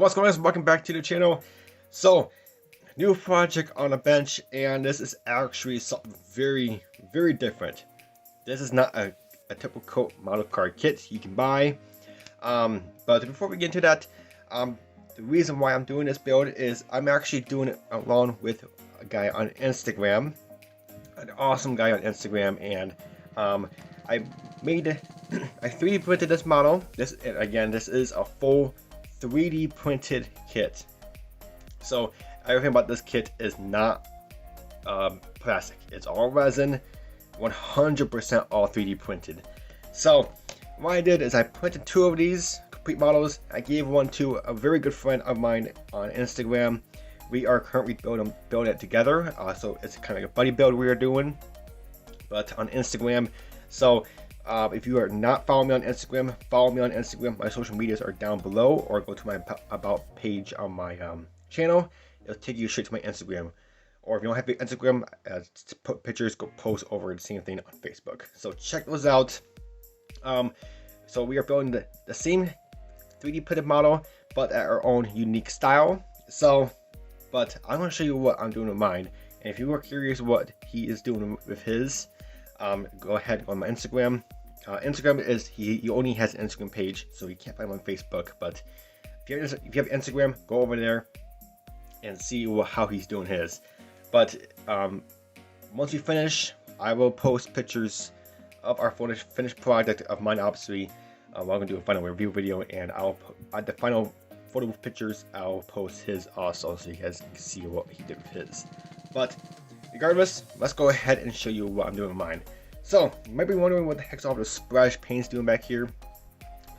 What's going on, guys? Welcome back to the channel. So, new project on the bench, and this is actually something very different. This is not a typical model card kit you can buy. But before we get into that, the reason why I'm doing this build is I'm actually doing it along with a guy on Instagram, an awesome guy on Instagram, and I made I 3D printed this model. This is a full 3D printed kit. So everything about this kit is not plastic. It's all resin, 100% all 3D printed. So what I did is I printed 2 of these complete models. I gave one to a very good friend of mine on Instagram. We are currently building it together. So it's kind of like a buddy build we are doing, but on Instagram. So if you are not following me on Instagram, follow me on Instagram. My social medias are down below, or go to my about page on my channel. It'll take you straight to my Instagram. Or if you don't have Instagram, to put pictures, go post over the same thing on Facebook. So check those out. So we are building the same 3D printed model, but at our own unique style. So, but I'm going to show you what I'm doing with mine. And if you are curious what he is doing with his, go ahead on my Instagram. Instagram is he only has an Instagram page, so you can't find him on Facebook. But if you have Instagram, go over there and see how he's doing his. But once we finish, I will post pictures of our finished product of mine. Obviously, I'm gonna do a final review video, and I'll add the final photo pictures. I'll post his also, so you guys can see what he did with his. But regardless, let's go ahead and show you what I'm doing with mine. So, you might be wondering what the heck's all the splash paints doing back here.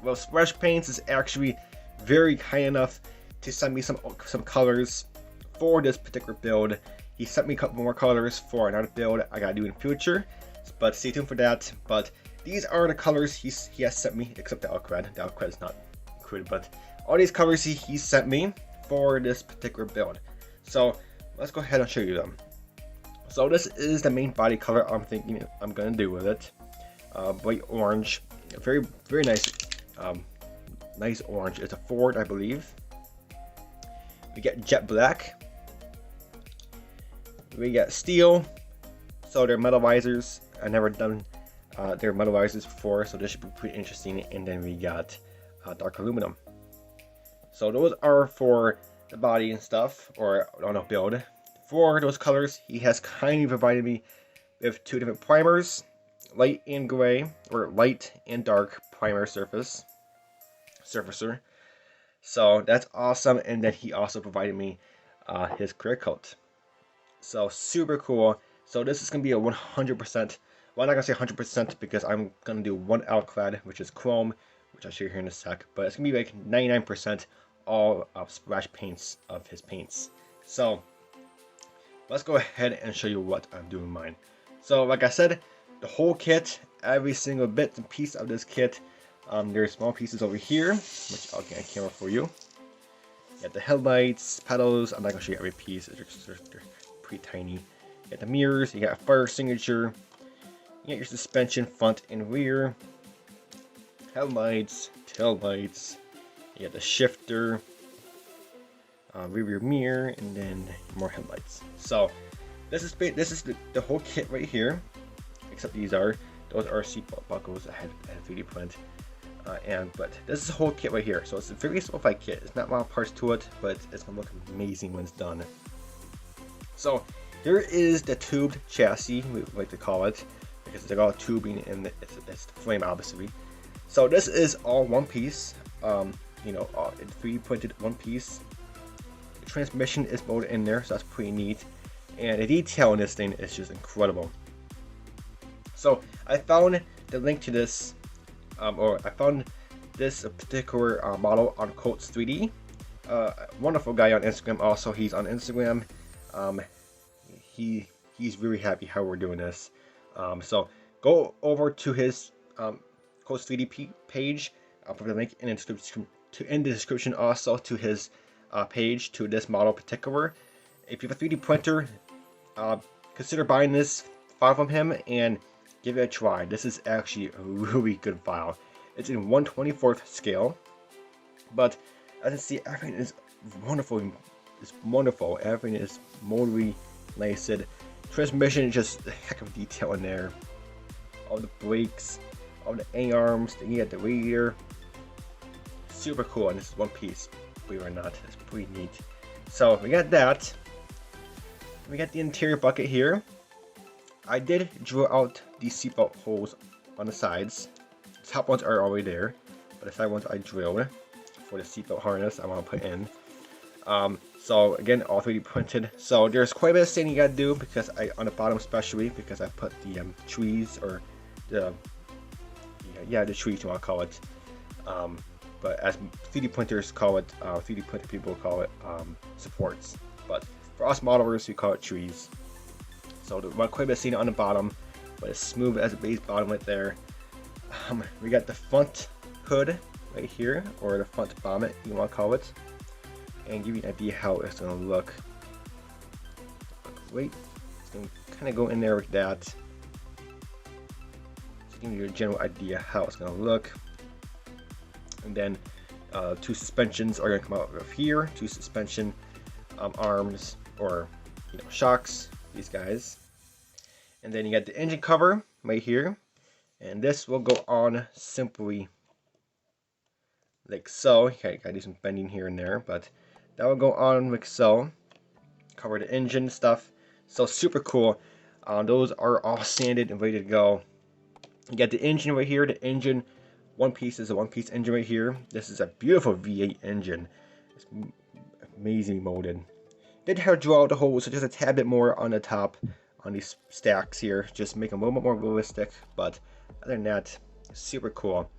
Well, splash paints is actually very kind enough to send me some colors for this particular build. He sent me a couple more colors for another build I gotta do in the future, but stay tuned for that. But these are the colors he has sent me, except the Alcred. The Alcred is not included, but all these colors he sent me for this particular build. So let's go ahead and show you them. So this is the main body color I'm thinking I'm gonna do with it. Bright orange, very nice, nice orange. It's a Ford, I believe. We get jet black. We got steel. So they're metal visors. I've never done their metal visors before, so this should be pretty interesting. And then we got dark aluminum. So those are for the body and stuff, or on a build. For those colors, he has kindly provided me with 2 different primers, light and gray, or light and dark primer surfacer. So that's awesome. And then he also provided me his clear coat. So super cool. So this is gonna be a 100%. Well, I'm not gonna say 100% because I'm gonna do one Alclad, which is chrome, which I'll show you here in a sec. But it's gonna be like 99% all splash paints of his paints. So let's go ahead and show you what I'm doing with mine. So like I said, the whole kit, every single bit and piece of this kit. There's small pieces over here, which I'll get on camera for you. You got the headlights, pedals. I'm not gonna show you every piece. They're pretty tiny. You got the mirrors. You got a fire extinguisher. You got your suspension front and rear. Headlights, tail lights. You got the shifter. Rear mirror, and then more headlights. So this is the whole kit right here, except those are seat buckles. I had a 3D print, but this is the whole kit right here. So it's a very simplified kit. It's not a lot of parts to it, but it's gonna look amazing when it's done. So here is the tubed chassis, we like to call it, because they're all tubing and it's the frame, obviously. So this is all one piece. All 3D printed one piece. Transmission is molded in there, so that's pretty neat, and the detail in this thing is just incredible. So I found the link to this, or I found this particular model on Coats 3D. Wonderful guy on Instagram. Also, he's on Instagram. He's really happy how we're doing this. So go over to his Coats 3D page. I'll put the link in the description also to his page, to this model in particular. If you have a 3D printer, consider buying this file from him and give it a try. This is actually a really good file. It's in 1/24th scale, but As you see, everything is wonderful. It's wonderful. Everything is motory laced. Transmission is just a heck of detail in there. All the brakes, all the A-arms, then you got the radiator. Super cool, and this is one piece, believe it or not. It's pretty neat. So we got that. We got the interior bucket here. I did drill out the seatbelt holes on the sides. The top ones are already there, but the side ones I drilled for the seatbelt harness I want to put in. So again, all 3D printed. So there's quite a bit of sanding you gotta do because on the bottom especially, because I put the trees, or the the trees you want to call it. But as 3D printers call it, 3D printer people call it supports. But for us modelers, we call it trees. So the quite a bit of sanding on the bottom, but it's smooth as a base bottom right there. We got the front hood right here, or the front bonnet you want to call it, and give you an idea how it's going to look. Wait, it's going to kind of go in there with that. So give you a general idea how it's going to look. And then 2 suspensions are going to come out of here. 2 suspension arms, or shocks. These guys. And then you got the engine cover right here. And this will go on simply like so. Okay, gotta do some bending here and there, but that will go on like so. Cover the engine stuff. So super cool. Those are all sanded and ready to go. You got the engine right here. The engine, one piece is a one-piece engine right here. This is a beautiful V8 engine. It's amazing molded. Did have to draw out the holes, so just a tad bit more on the top on these stacks here, just make them a little bit more realistic. But other than that, super cool.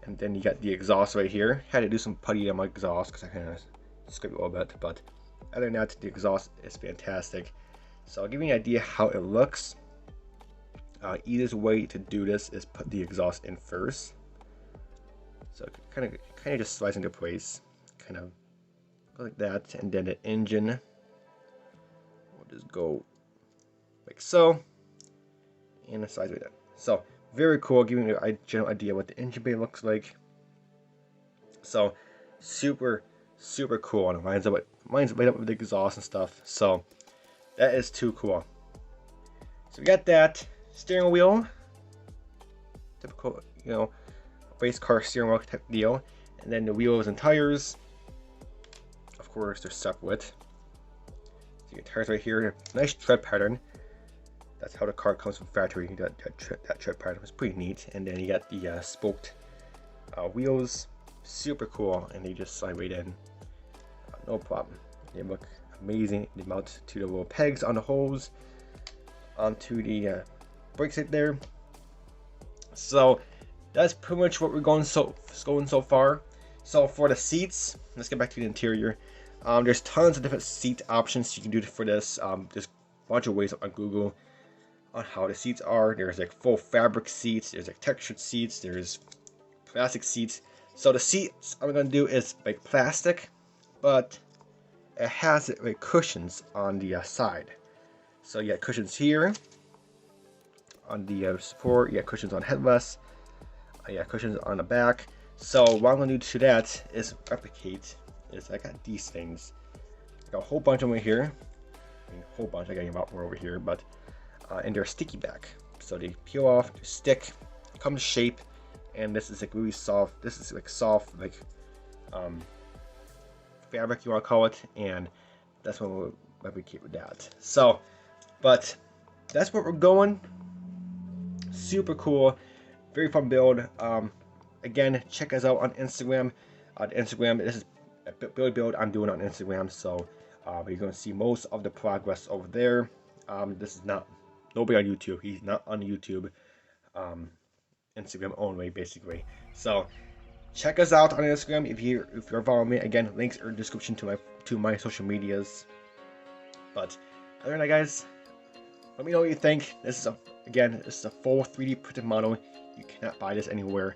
And then you got the exhaust right here. Had to do some putty on my exhaust because I kind of scraped it a little bit, but other than that, the exhaust is fantastic. So I'll give you an idea how it looks. Easiest way to do this is put the exhaust in first. So kind of just slides into place, kind of go like that, and then the engine will just go like so, and the sides like that. So very cool, giving you a general idea what the engine bay looks like. So super cool, and it lines right up with the exhaust and stuff. So that is too cool. So we got that steering wheel, typical race car steering wheel type deal, and then the wheels and tires. Of course, they're separate. So you get tires right here, nice tread pattern. That's how the car comes from factory. That tread pattern was pretty neat. And then you got the spoked wheels, super cool, and they just slide right in, no problem. They look amazing. They mount to the little pegs on the holes, onto the brakes right there. So that's pretty much what we're going so far. So for the seats, let's get back to the interior. There's tons of different seat options you can do for this. There's a bunch of ways on Google on how the seats are. There's like full fabric seats, there's like textured seats, there's plastic seats. So the seats I'm gonna do is like plastic, but it has like cushions on the side. So you got cushions here on the support, you got cushions on headrests, you got cushions on the back. So what I'm gonna do to that is replicate. I got these things. I got a whole bunch of them right here. I mean, a whole bunch. I got a lot more over here, but and they're sticky back, so they peel off, they stick, come to shape, and this is like really soft. This is like soft, like fabric you want to call it, and that's what we'll replicate with that. So, but that's what we're going. Super cool, very fun build. Again, check us out on Instagram. This is a build I'm doing on Instagram, so you're going to see most of the progress over there. This is not nobody on YouTube. He's not on YouTube. Instagram only, basically. So check us out on Instagram if you're following me. Again, links are in the description to my social medias. But other than that, guys, let me know what you think. This is a full 3D printed model. You cannot buy this anywhere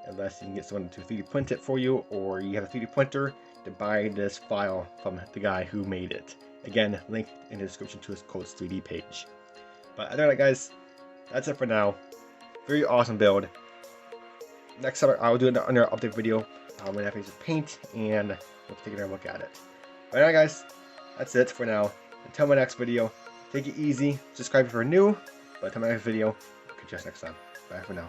unless you can get someone to 3D print it for you, or you have a 3D printer to buy this file from the guy who made it. Again, link in the description to his Codes 3D page. But other than that, guys, that's it for now. Very awesome build. Next time I'll do another update video how many piece of paint, and we'll take another look at it. But now, guys, that's it for now. Until my next video, take it easy. Subscribe if you're new. But until my next video, catch you guys next time. Bye for now.